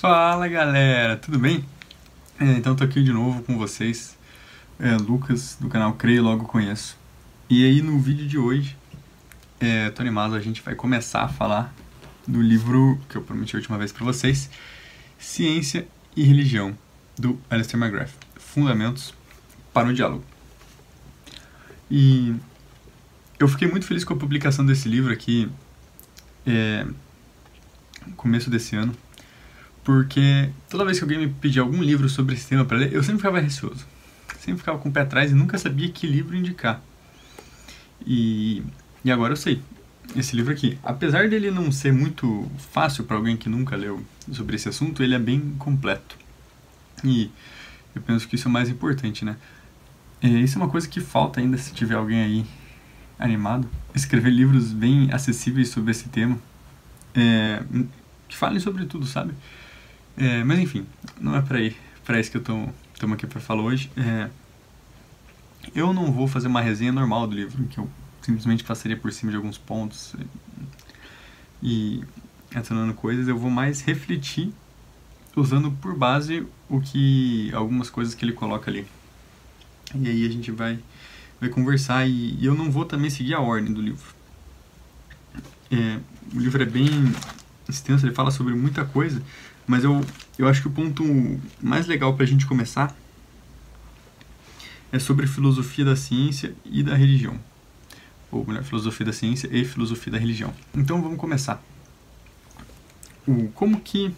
Fala galera, tudo bem? Então tô aqui de novo com vocês, Lucas do canal Creio Logo Conheço. E aí no vídeo de hoje, tô animado, a gente vai começar a falar do livro que eu prometi a última vez pra vocês, Ciência e Religião, do Alistair McGrath, Fundamentos para o Diálogo. E eu fiquei muito feliz com a publicação desse livro aqui, no começo desse ano, porque toda vez que alguém me pedia algum livro sobre esse tema para ler, eu sempre ficava receoso. Sempre ficava com o pé atrás e nunca sabia que livro indicar. E agora eu sei. Esse livro aqui, apesar dele não ser muito fácil para alguém que nunca leu sobre esse assunto, ele é bem completo. E eu penso que isso é o mais importante, né? Isso é uma coisa que falta ainda se tiver alguém aí animado. Escrever livros bem acessíveis sobre esse tema. Que falem sobre tudo, sabe? Mas enfim, não é pra isso que eu tô aqui pra falar hoje. Eu não vou fazer uma resenha normal do livro, que eu simplesmente passaria por cima de alguns pontos e adicionando coisas. Eu vou mais refletir usando por base algumas coisas que ele coloca ali. E aí a gente vai conversar e eu não vou também seguir a ordem do livro. O livro é bem extenso, ele fala sobre muita coisa, mas eu acho que o ponto mais legal pra gente começar é sobre filosofia da ciência e da religião. Ou melhor, filosofia da ciência e filosofia da religião. Então vamos começar. Como que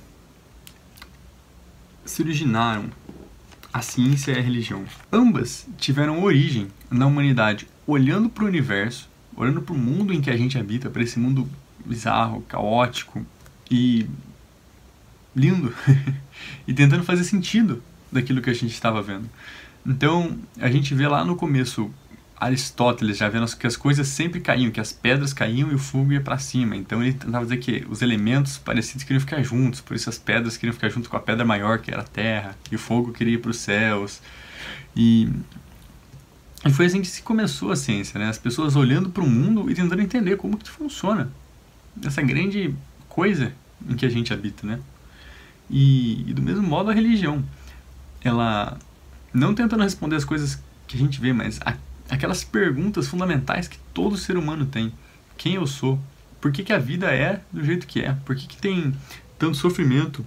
se originaram a ciência e a religião? Ambas tiveram origem na humanidade olhando para o universo, olhando para o mundo em que a gente habita, para esse mundo bizarro, caótico e lindo, e tentando fazer sentido daquilo que a gente estava vendo. Então, a gente vê lá no começo Aristóteles já vendo que as coisas sempre caíam, que as pedras caíam e o fogo ia para cima. Então ele tentava dizer que os elementos parecidos queriam ficar juntos, por isso as pedras queriam ficar junto com a pedra maior, que era a terra, e o fogo queria ir para os céus. E foi assim que se começou a ciência, né? As pessoas olhando para o mundo e tentando entender como que funciona essa grande coisa em que a gente habita, né? E do mesmo modo a religião, ela não tentando responder as coisas que a gente vê, mas aquelas perguntas fundamentais que todo ser humano tem. Quem eu sou? Por que a vida é do jeito que é? Por que tem tanto sofrimento?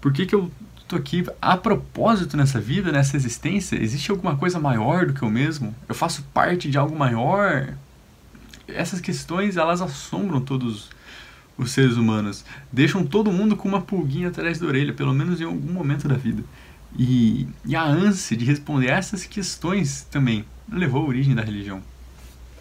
Por que eu tô aqui a propósito nessa vida, nessa existência? Existe alguma coisa maior do que eu mesmo? Eu faço parte de algo maior? Essas questões, elas assombram todos os seres humanos. Deixam todo mundo com uma pulguinha atrás da orelha, pelo menos em algum momento da vida. E a ânsia de responder essas questões também levou à origem da religião.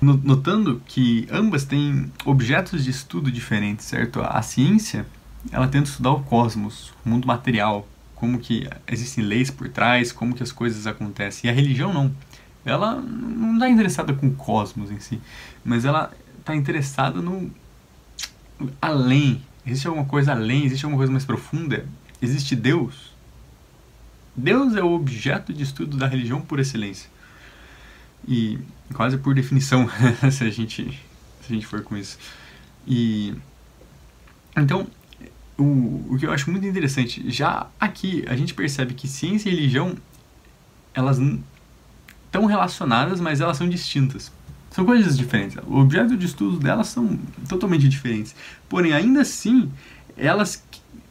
Notando que ambas têm objetos de estudo diferentes, certo? A ciência, ela tenta estudar o cosmos, o mundo material, como que existem leis por trás, como que as coisas acontecem. E a religião não. Ela não está interessada com o cosmos em si, mas ela está interessada no além. Existe alguma coisa além, existe alguma coisa mais profunda, existe Deus. Deus é o objeto de estudo da religião por excelência. E quase por definição, se a gente for com isso. E então, o que eu acho muito interessante, já aqui a gente percebe que ciência e religião, elas estão relacionadas, mas elas são distintas. São coisas diferentes. O objeto de estudo delas são totalmente diferentes. Porém, ainda assim, elas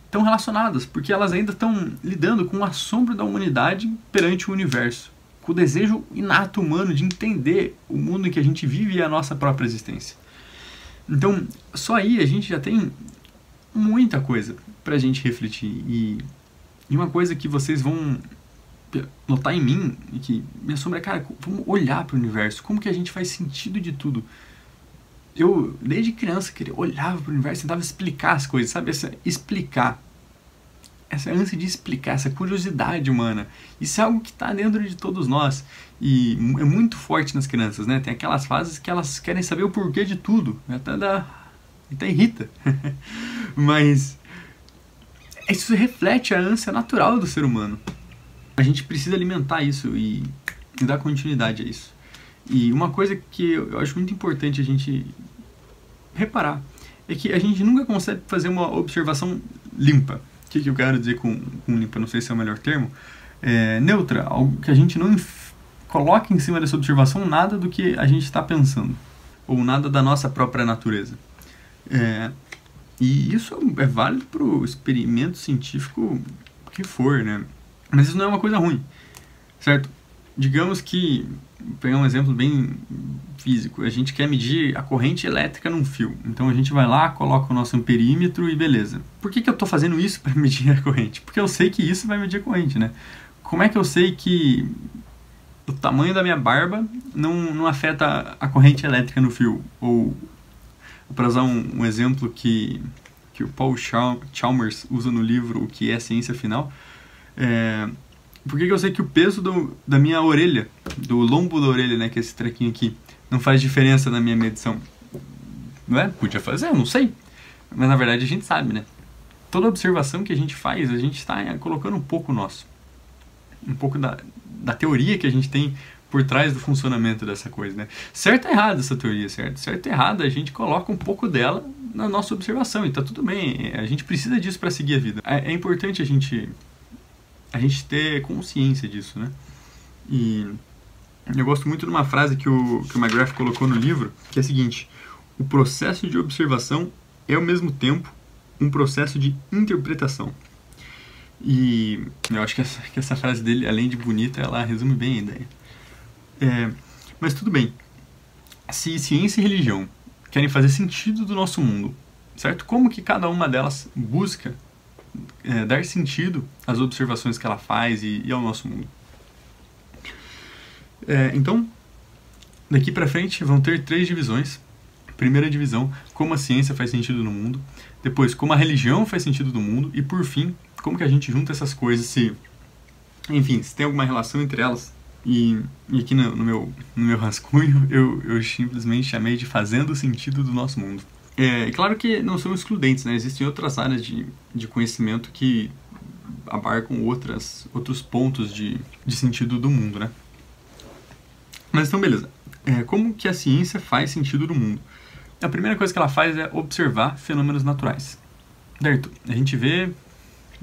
estão relacionadas, porque elas ainda estão lidando com o assombro da humanidade perante o universo, com o desejo inato humano de entender o mundo em que a gente vive e a nossa própria existência. Então, só aí a gente já tem muita coisa pra gente refletir. E uma coisa que vocês vão notar em mim, e que me assombra é, cara, vamos olhar para o universo, como que a gente faz sentido de tudo. Eu, desde criança, olhava para o universo e tentava explicar as coisas, sabe? Essa ânsia de explicar, essa curiosidade humana. Isso é algo que está dentro de todos nós e é muito forte nas crianças, né? Tem aquelas fases que elas querem saber o porquê de tudo, né? Até irrita. Mas isso reflete a ânsia natural do ser humano. A gente precisa alimentar isso e dar continuidade a isso. E uma coisa que eu acho muito importante a gente reparar é que a gente nunca consegue fazer uma observação limpa. que eu quero dizer com limpa? Não sei se é o melhor termo. Neutra, algo que a gente não coloque em cima dessa observação nada do que a gente está pensando, ou nada da nossa própria natureza. E isso é válido para o experimento científico que for, né? Mas isso não é uma coisa ruim, certo? Digamos que, vou pegar um exemplo bem físico, a gente quer medir a corrente elétrica num fio. Então a gente vai lá, coloca o nosso amperímetro e beleza. Por que eu estou fazendo isso para medir a corrente? Porque eu sei que isso vai medir a corrente, né? Como é que eu sei que o tamanho da minha barba não afeta a corrente elétrica no fio? Ou, para usar um exemplo que o Paul Chalmers usa no livro O que é a Ciência Final, por que eu sei que o peso da minha orelha, do lombo da orelha, né, que é esse trequinho aqui, não faz diferença na minha medição? Não é? Podia fazer, eu não sei. Mas na verdade a gente sabe, né? Toda observação que a gente faz, a gente está colocando um pouco nosso. Um pouco da teoria que a gente tem por trás do funcionamento dessa coisa, né? Certo ou errado essa teoria, certo? Certo ou errado, a gente coloca um pouco dela na nossa observação, e tá tudo bem. A gente precisa disso para seguir a vida. É importante a gente ter consciência disso, né? E eu gosto muito de uma frase que o McGrath colocou no livro, que é a seguinte: o processo de observação é ao mesmo tempo um processo de interpretação. E eu acho que essa frase dele, além de bonita, ela resume bem a ideia. Mas tudo bem. Se ciência e religião querem fazer sentido do nosso mundo, certo? Como que cada uma delas busca dar sentido às observações que ela faz e ao nosso mundo? Então, daqui para frente vão ter 3 divisões. Primeira divisão, como a ciência faz sentido no mundo. Depois, como a religião faz sentido no mundo. E por fim, como que a gente junta essas coisas, se tem alguma relação entre elas. E aqui no meu rascunho eu simplesmente chamei de fazendo sentido do nosso mundo. Claro que não são excludentes, né? Existem outras áreas de conhecimento que abarcam outros pontos de sentido do mundo, né? Mas então, beleza. Como que a ciência faz sentido no mundo? A primeira coisa que ela faz é observar fenômenos naturais. Certo? A gente vê...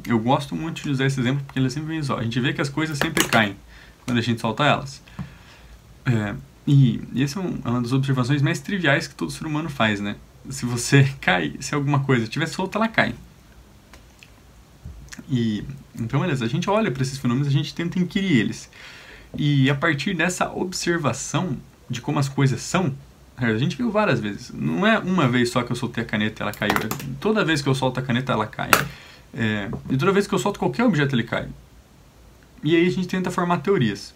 Eu gosto muito de usar esse exemplo porque ele é sempre bem visual. A gente vê que as coisas sempre caem quando a gente solta elas. E essa é uma das observações mais triviais que todo ser humano faz, né? Se você cai, se alguma coisa estiver solta, ela cai. Então, beleza, a gente olha para esses fenômenos, a gente tenta inquirir eles. E a partir dessa observação de como as coisas são, a gente viu várias vezes. Não é uma vez só que eu soltei a caneta e ela caiu. Toda vez que eu solto a caneta, ela cai. E toda vez que eu solto qualquer objeto, ele cai. E aí a gente tenta formar teorias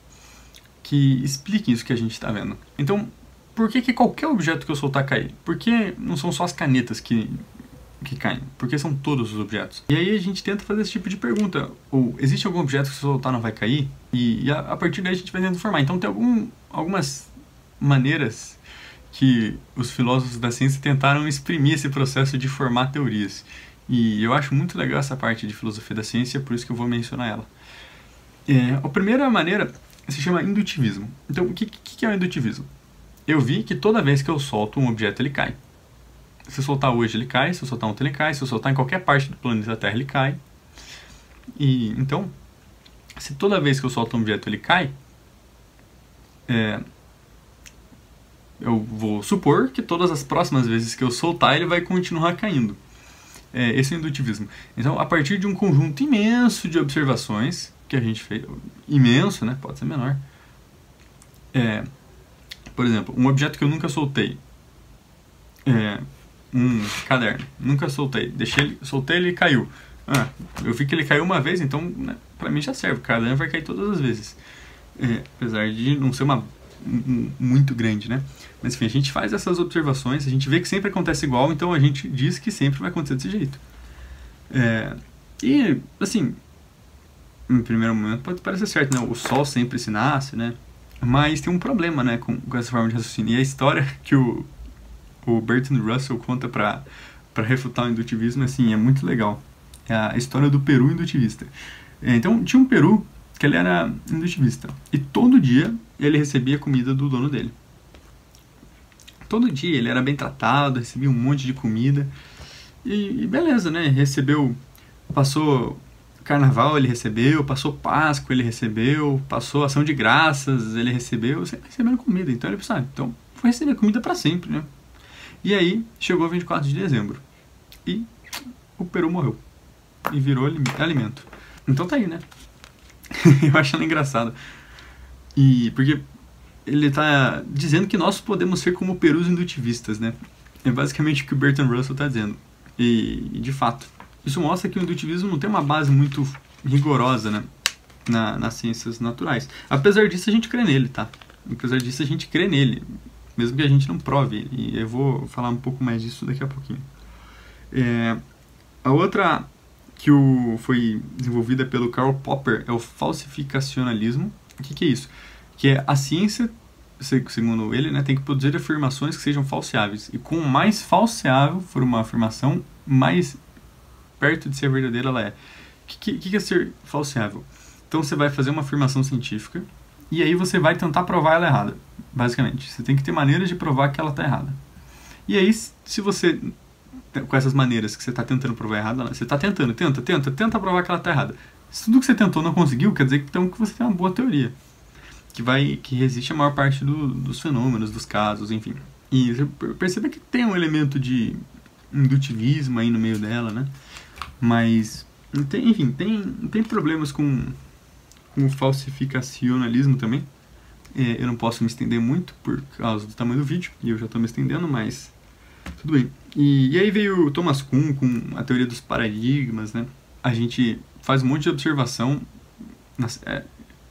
que expliquem isso que a gente está vendo. Então, por que qualquer objeto que eu soltar cai? Por que não são só as canetas que caem? Por que são todos os objetos? E aí a gente tenta fazer esse tipo de pergunta. Ou existe algum objeto que se soltar não vai cair? E a partir daí a gente vai tentando formar. Então tem algumas maneiras que os filósofos da ciência tentaram exprimir esse processo de formar teorias. E eu acho muito legal essa parte de filosofia da ciência, por isso que eu vou mencionar ela. A primeira maneira se chama indutivismo. Então, o que é o indutivismo? Eu vi que toda vez que eu solto um objeto, ele cai. Se eu soltar hoje, ele cai. Se eu soltar ontem, ele cai. Se eu soltar em qualquer parte do planeta Terra, ele cai. E então, se toda vez que eu solto um objeto, ele cai, eu vou supor que todas as próximas vezes que eu soltar, ele vai continuar caindo. Esse é o indutivismo. Então, a partir de um conjunto imenso de observações que a gente fez, imenso, né? Pode ser menor. Por exemplo, um objeto que eu nunca soltei, um caderno, nunca soltei, soltei ele e caiu. Eu vi que ele caiu uma vez, então, né, pra mim já serve, o caderno vai cair todas as vezes. Apesar de não ser muito grande, né? Mas enfim, a gente faz essas observações, a gente vê que sempre acontece igual, então a gente diz que sempre vai acontecer desse jeito. E, assim, em primeiro momento pode parecer certo, né? O sol sempre se nasce, né? Mas tem um problema, né, com essa forma de raciocínio. E a história que o Bertrand Russell conta para refutar o indutivismo, assim, é muito legal. É a história do peru indutivista. Então, tinha um peru que ele era indutivista. E todo dia ele recebia comida do dono dele. Todo dia ele era bem tratado, recebia um monte de comida. E beleza, né? Recebeu passou Carnaval, ele recebeu, passou Páscoa, ele recebeu, passou Ação de Graças, ele recebeu, sempre recebendo comida. Então ele pensou, então vou receber comida para sempre, né? E aí chegou 24 de dezembro e o peru morreu e virou alimento. Então tá aí, né? Eu acho ela engraçado. E porque ele tá dizendo que nós podemos ser como perus indutivistas, né? É basicamente o que o Bertrand Russell tá dizendo. E de fato, isso mostra que o indutivismo não tem uma base muito rigorosa, né? Nas ciências naturais. Apesar disso, a gente crê nele, tá? Apesar disso, a gente crê nele, mesmo que a gente não prove ele. E eu vou falar um pouco mais disso daqui a pouquinho. A outra que foi desenvolvida pelo Karl Popper é o falsificacionalismo. O que é isso? Que é a ciência, segundo ele, né, tem que produzir afirmações que sejam falseáveis. E quanto mais falseável for uma afirmação, mais perto de ser verdadeira ela é. O que é ser falseável? Então você vai fazer uma afirmação científica e aí você vai tentar provar ela errada, basicamente. Você tem que ter maneiras de provar que ela está errada. E aí, se você, com essas maneiras que você está tentando provar errada, você está tenta provar que ela está errada. Se tudo que você tentou não conseguiu, quer dizer então, que você tem uma boa teoria, que resiste a maior parte dos fenômenos, dos casos, enfim. E você percebe que tem um elemento de indutivismo aí no meio dela, né? Mas, enfim, tem problemas com o falsificacionalismo também. Eu não posso me estender muito por causa do tamanho do vídeo, e eu já estou me estendendo, mas tudo bem. E aí veio o Thomas Kuhn com a teoria dos paradigmas, né? A gente faz um monte de observação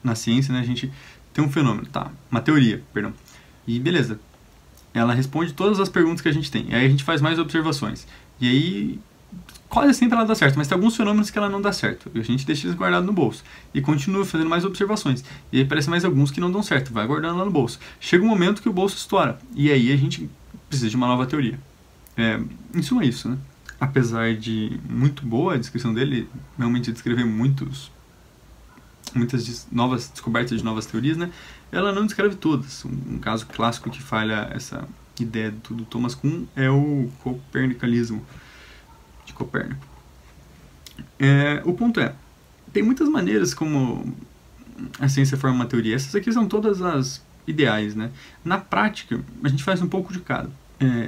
na ciência, né? A gente tem um fenômeno, uma teoria, perdão. E beleza, ela responde todas as perguntas que a gente tem. E aí a gente faz mais observações. E aí, quase sempre ela dá certo, mas tem alguns fenômenos que ela não dá certo. E a gente deixa eles guardados no bolso. E continua fazendo mais observações. E aí aparecem mais alguns que não dão certo. Vai guardando lá no bolso. Chega um momento que o bolso estoura. E aí a gente precisa de uma nova teoria. Em suma é isso, né? Apesar de muito boa a descrição dele, realmente descrever muitas novas descobertas de novas teorias, né? Ela não descreve todas. Um caso clássico que falha essa ideia do Thomas Kuhn é o copernicalismo de Copérnico. O ponto tem muitas maneiras como a ciência forma uma teoria. Essas aqui são todas as ideais, né? Na prática, a gente faz um pouco de cada.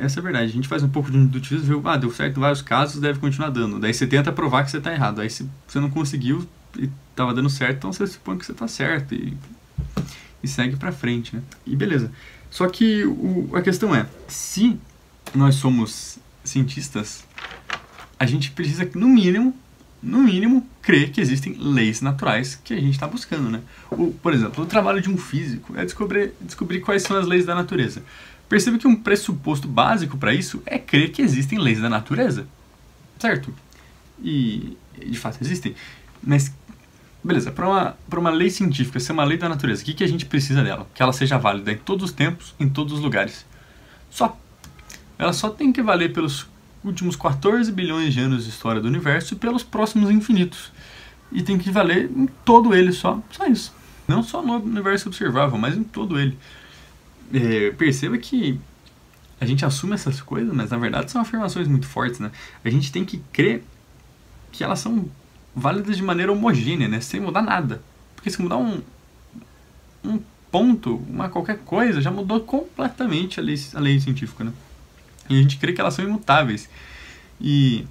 Essa é a verdade. A gente faz um pouco de indutivismo, viu? Deu certo em vários casos, deve continuar dando. Daí você tenta provar que você está errado. Aí se você não conseguiu e estava dando certo, então você supõe que você está certo e segue para frente, né? E beleza. Só que a questão se nós somos cientistas, a gente precisa, no mínimo, crer que existem leis naturais que a gente está buscando, né? Por exemplo, o trabalho de um físico é descobrir quais são as leis da natureza. Perceba que um pressuposto básico para isso é crer que existem leis da natureza, certo? E de fato existem. Mas, beleza, para uma lei científica ser uma lei da natureza, o que a gente precisa dela? Que ela seja válida em todos os tempos, em todos os lugares. Ela só tem que valer pelos últimos 14 bilhões de anos de história do universo e pelos próximos infinitos. E tem que valer em todo ele só isso. Não só no universo observável, mas em todo ele. Perceba que a gente assume essas coisas, mas na verdade são afirmações muito fortes, né? A gente tem que crer que elas são válidas de maneira homogênea, né? Sem mudar nada. Porque se mudar um ponto, qualquer coisa, já mudou completamente a lei científica, né? E a gente crê que elas são imutáveis. E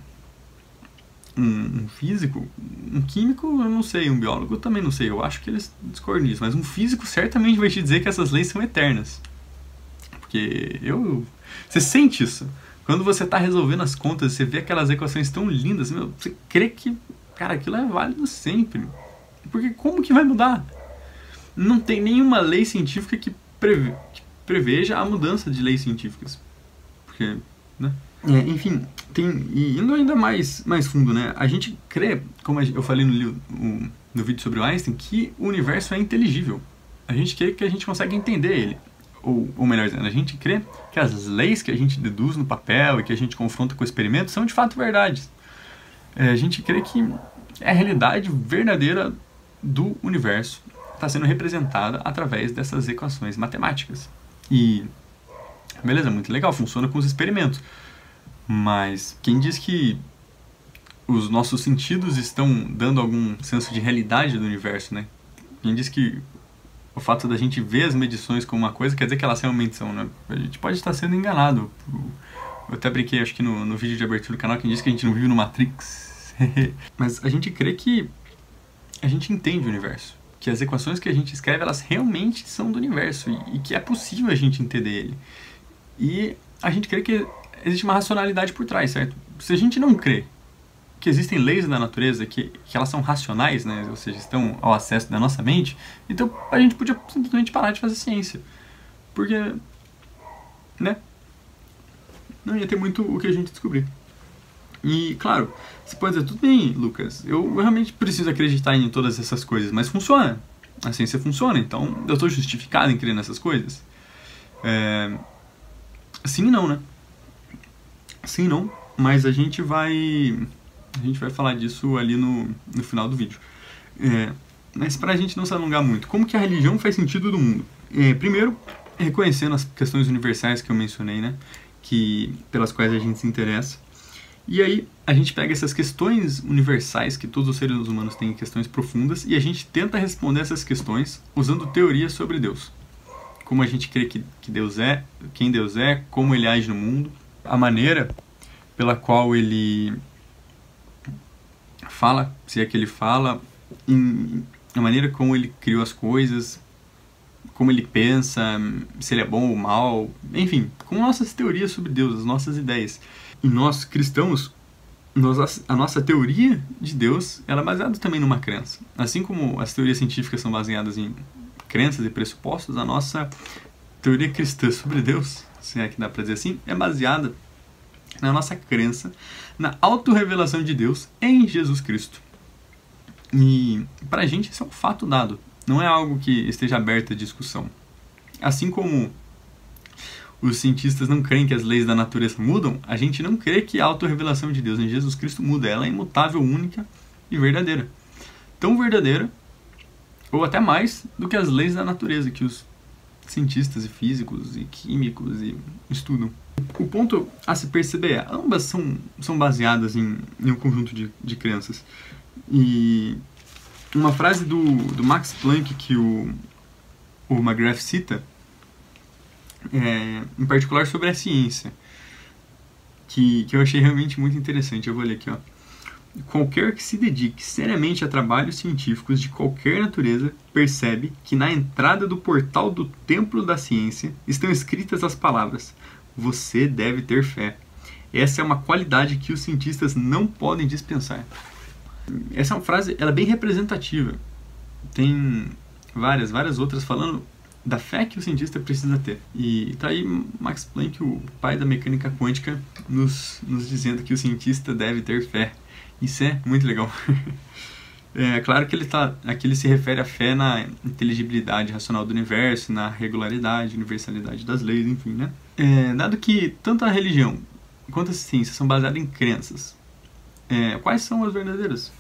um físico, um químico, eu não sei, um biólogo eu também não sei, eu acho que eles discordam disso, mas um físico certamente vai te dizer que essas leis são eternas. Porque você sente isso. Quando você está resolvendo as contas, você vê aquelas equações tão lindas, você crê que, cara, aquilo é válido sempre. Porque como que vai mudar? Não tem nenhuma lei científica que preveja a mudança de leis científicas. Porque, né? Enfim, indo ainda mais fundo, né? A gente crê, como eu falei no vídeo sobre o Einstein, que o universo é inteligível. A gente crê que a gente consegue entender ele. Ou melhor dizendo, a gente crê que as leis que a gente deduz no papel e que a gente confronta com o experimento são de fato verdades. A gente crê que a realidade verdadeira do universo está sendo representada através dessas equações matemáticas. E, beleza, muito legal, funciona com os experimentos. Mas quem diz que os nossos sentidos estão dando algum senso de realidade do universo, né? Quem diz que o fato da gente ver as medições como uma coisa quer dizer que elas realmente são, né? A gente pode estar sendo enganado. Eu até brinquei, acho que no vídeo de abertura do canal, quem disse que a gente não vive no Matrix. Mas a gente crê que a gente entende o universo. Que as equações que a gente escreve, elas realmente são do universo. E que é possível a gente entender ele. E a gente crê que existe uma racionalidade por trás, certo? Se a gente não crê que existem leis da natureza, que elas são racionais, né? Ou seja, estão ao acesso da nossa mente, então a gente podia simplesmente parar de fazer ciência. Porque, né? Não ia ter muito o que a gente descobrir. E, claro, você pode dizer, tudo bem, Lucas, eu realmente preciso acreditar em todas essas coisas, mas funciona. A ciência funciona, então eu estou justificado em crer nessas coisas. Sim e não, né? Sim e não, mas a gente vai falar disso ali no final do vídeo. Mas pra gente não se alongar muito, como que a religião faz sentido no mundo? Primeiro, reconhecendo as questões universais que eu mencionei, né? Pelas quais a gente se interessa. E aí a gente pega essas questões universais que todos os seres humanos têm, questões profundas, e a gente tenta responder essas questões usando teorias sobre Deus. Como a gente crê que Deus é, quem Deus é, como ele age no mundo, a maneira pela qual ele fala, se é que ele fala, a maneira como ele criou as coisas, como ele pensa, se ele é bom ou mal, enfim, com nossas teorias sobre Deus, as nossas ideias. E nós, cristãos, a nossa teoria de Deus ela é baseada também numa crença. Assim como as teorias científicas são baseadas em crenças e pressupostos, a nossa teoria cristã sobre Deus, se é que dá pra dizer assim, é baseada na nossa crença, na autorrevelação de Deus em Jesus Cristo. E pra gente isso é um fato dado, não é algo que esteja aberto à discussão. Assim como os cientistas não creem que as leis da natureza mudam, a gente não crê que a autorrevelação de Deus em Jesus Cristo muda. Ela é imutável, única e verdadeira. Tão verdadeira, ou até mais, do que as leis da natureza que os cientistas e físicos e químicos estudam. O ponto a se perceber é, ambas são baseadas em um conjunto de crenças. E uma frase do Max Planck que o McGrath cita, em particular sobre a ciência, que eu achei realmente muito interessante. Eu vou ler aqui, ó. Qualquer que se dedique seriamente a trabalhos científicos de qualquer natureza percebe que na entrada do portal do templo da ciência estão escritas as palavras: você deve ter fé. Essa é uma qualidade que os cientistas não podem dispensar. Essa é uma frase, ela é bem representativa. Tem várias outras falando da fé que o cientista precisa ter. E tá aí Max Planck, o pai da mecânica quântica, nos dizendo que o cientista deve ter fé. Isso é muito legal. É claro que aqui ele se refere à fé na inteligibilidade racional do universo, na regularidade, universalidade das leis, enfim, né? Dado que tanto a religião quanto a ciência são baseadas em crenças, quais são as verdadeiras?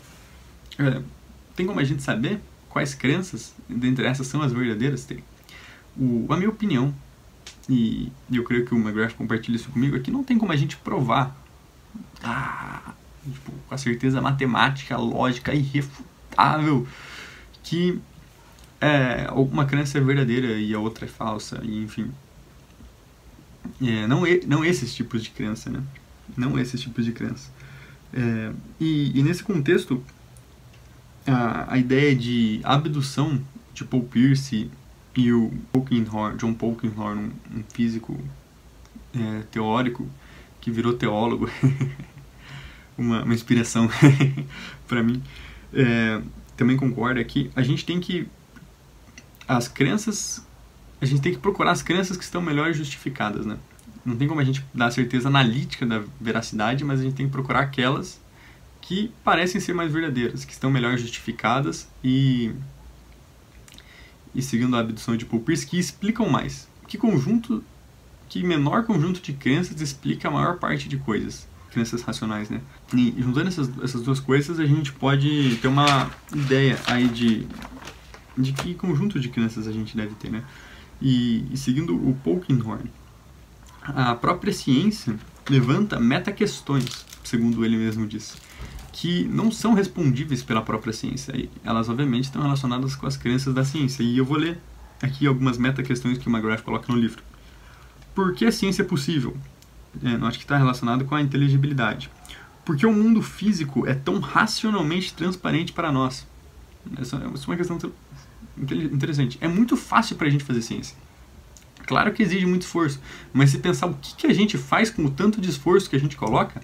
Tem como a gente saber quais crenças dentre essas são as verdadeiras? Tem. A minha opinião, e eu creio que o McGrath compartilha isso comigo, é que não tem como a gente provar com a certeza matemática, lógica, irrefutável que uma crença é verdadeira e a outra é falsa, e enfim. Não esses tipos de crença, né? Não esses tipos de crença. E nesse contexto, a ideia de abdução de Paul Pierce e o John Polkinghorne, um físico teórico que virou teólogo, uma inspiração para mim, também concorda que a gente tem que procurar as crenças que estão melhor justificadas, né? Não tem como a gente dar a certeza analítica da veracidade, mas a gente tem que procurar aquelas que parecem ser mais verdadeiras, que estão melhor justificadas e seguindo a abdução de Paul Pierce, que explicam mais. Que menor conjunto de crenças explica a maior parte de coisas, crenças racionais, né? E juntando essas duas coisas, a gente pode ter uma ideia aí de que conjunto de crenças a gente deve ter, né? E seguindo o Polkinghorne, a própria ciência levanta meta-questões, segundo ele mesmo disse. que não são respondíveis pela própria ciência. E elas, obviamente, estão relacionadas com as crenças da ciência. E eu vou ler aqui algumas meta-questões que o McGrath coloca no livro. Por que a ciência é possível? Eu acho que está relacionado com a inteligibilidade. Por que o mundo físico é tão racionalmente transparente para nós? Essa é uma questão interessante. É muito fácil para a gente fazer ciência. Claro que exige muito esforço, mas se pensar o que a gente faz com o tanto de esforço que a gente coloca,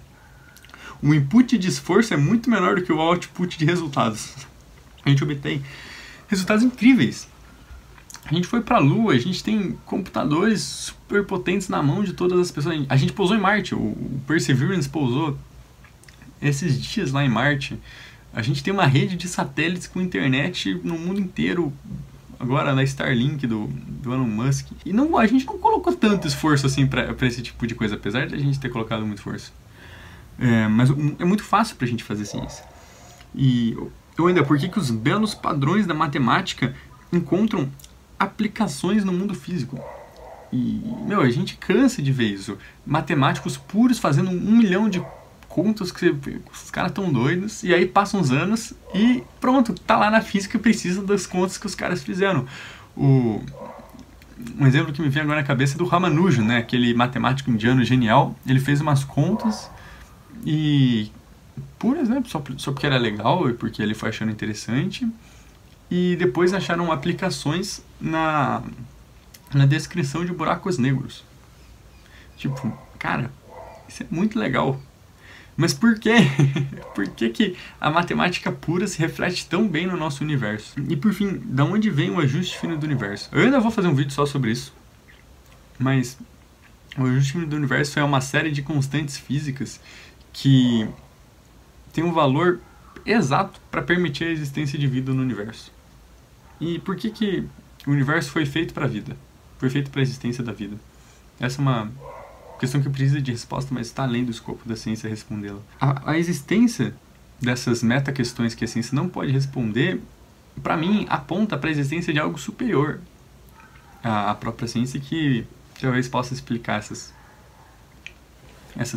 o input de esforço é muito menor do que o output de resultados. A gente obtém resultados incríveis. A gente foi para a Lua, a gente tem computadores super potentes na mão de todas as pessoas. A gente pousou em Marte, o Perseverance pousou esses dias lá em Marte. A gente tem uma rede de satélites com internet no mundo inteiro, agora na Starlink do Elon Musk. E a gente não colocou tanto esforço assim para esse tipo de coisa, apesar de a gente ter colocado muito esforço. Mas é muito fácil para a gente fazer ciência. E ainda, por que os belos padrões da matemática encontram aplicações no mundo físico? E, a gente cansa de ver isso. Matemáticos puros fazendo 1 milhão de contas que os caras estão doidos, e aí passam uns anos e pronto, tá lá na física e precisa das contas que os caras fizeram. Um exemplo que me vem agora na cabeça é do Ramanujan, né? Aquele matemático indiano genial. Ele fez umas contas e puras, né? Só porque era legal e porque ele foi achando interessante, e depois acharam aplicações na descrição de buracos negros. Tipo, cara, isso é muito legal. Mas por quê? Por que a matemática pura se reflete tão bem no nosso universo? E por fim, da onde vem o ajuste fino do universo? Eu ainda vou fazer um vídeo só sobre isso, mas o ajuste fino do universo é uma série de constantes físicas que tem um valor exato para permitir a existência de vida no universo. E por que o universo foi feito para a vida? Foi feito para a existência da vida? Essa é uma questão que precisa de resposta, mas está além do escopo da ciência respondê-la. A existência dessas meta-questões que a ciência não pode responder, para mim, aponta para a existência de algo superior à própria ciência, que talvez possa explicar essas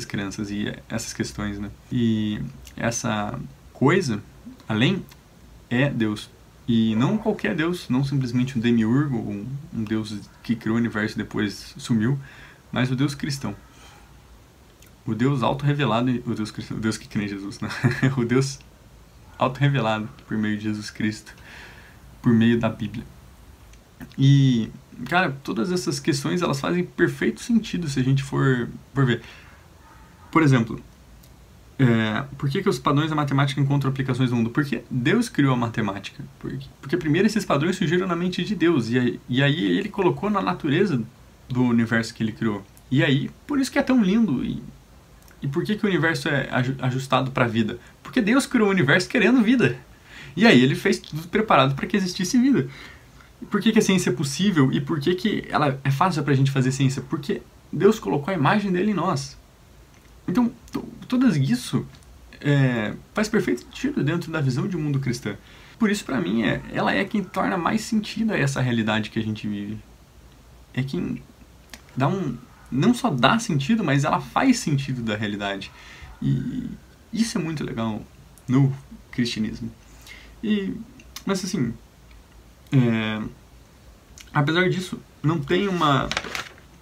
crenças e essas questões, né? E essa coisa, além, é Deus. E não qualquer Deus, não simplesmente um demiurgo, um Deus que criou o universo e depois sumiu, mas o Deus cristão. O Deus auto-revelado, o Deus que crê em Jesus, né? O Deus auto-revelado por meio de Jesus Cristo, por meio da Bíblia. E, cara, todas essas questões, elas fazem perfeito sentido se a gente for ver. Por exemplo, por que os padrões da matemática encontram aplicações no mundo? Porque Deus criou a matemática. Porque primeiro esses padrões surgiram na mente de Deus, e aí ele colocou na natureza do universo que ele criou. E aí, por isso que é tão lindo. E por que o universo é ajustado para a vida? Porque Deus criou o universo querendo vida. E aí ele fez tudo preparado para que existisse vida. E por que a ciência é possível? E por que ela é fácil para a gente fazer ciência? Porque Deus colocou a imagem dele em nós. Então, tudo isso faz perfeito sentido dentro da visão de mundo cristã. Por isso, para mim, ela é quem torna mais sentido a essa realidade que a gente vive. É quem não só dá sentido, mas ela faz sentido da realidade. E isso é muito legal no cristianismo. Mas assim, apesar disso, não tem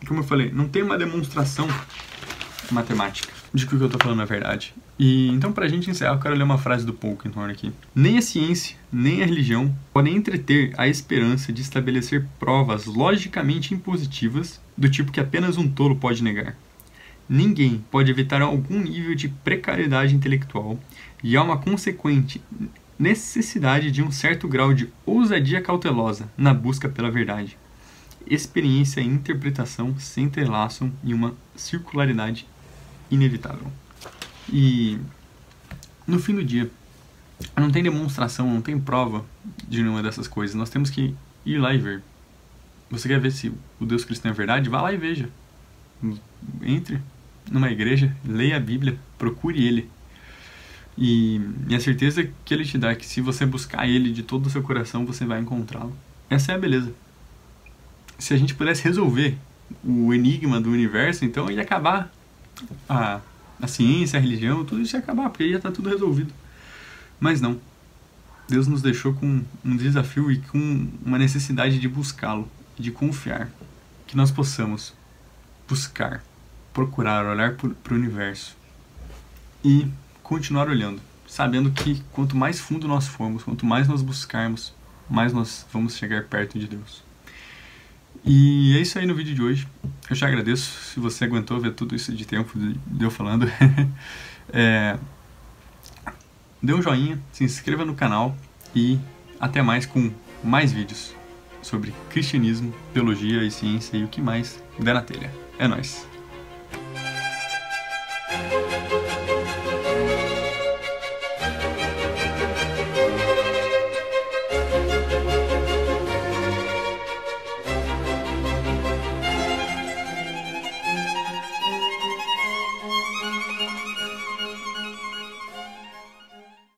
como eu falei, não tem uma demonstração matemática de que o que eu estou falando é verdade. E então, pra gente encerrar, eu quero ler uma frase do Polkinghorne aqui. Nem a ciência, nem a religião podem entreter a esperança de estabelecer provas logicamente impositivas do tipo que apenas um tolo pode negar. Ninguém pode evitar algum nível de precariedade intelectual, e há uma consequente necessidade de um certo grau de ousadia cautelosa na busca pela verdade. Experiência e interpretação se entrelaçam em uma circularidade inevitável. E no fim do dia, não tem demonstração, não tem prova de nenhuma dessas coisas. Nós temos que ir lá e ver. Você quer ver se o Deus cristão é verdade? Vá lá e veja. Entre numa igreja, leia a Bíblia, procure Ele. E a certeza que Ele te dá é que se você buscar Ele de todo o seu coração, você vai encontrá-lo. Essa é a beleza. Se a gente pudesse resolver o enigma do universo, então ia acabar a ciência, a religião, tudo isso ia acabar, porque aí ia estar tudo resolvido. Mas não. Deus nos deixou com um desafio e com uma necessidade de buscá-lo, de confiar. Que nós possamos buscar, procurar, olhar para o universo e continuar olhando, sabendo que quanto mais fundo nós formos, quanto mais nós buscarmos, mais nós vamos chegar perto de Deus. E é isso aí no vídeo de hoje. Eu te agradeço se você aguentou ver tudo isso de tempo de eu falando. Dê um joinha, se inscreva no canal e até mais com mais vídeos sobre cristianismo, teologia e ciência e o que mais der na telha. É nóis!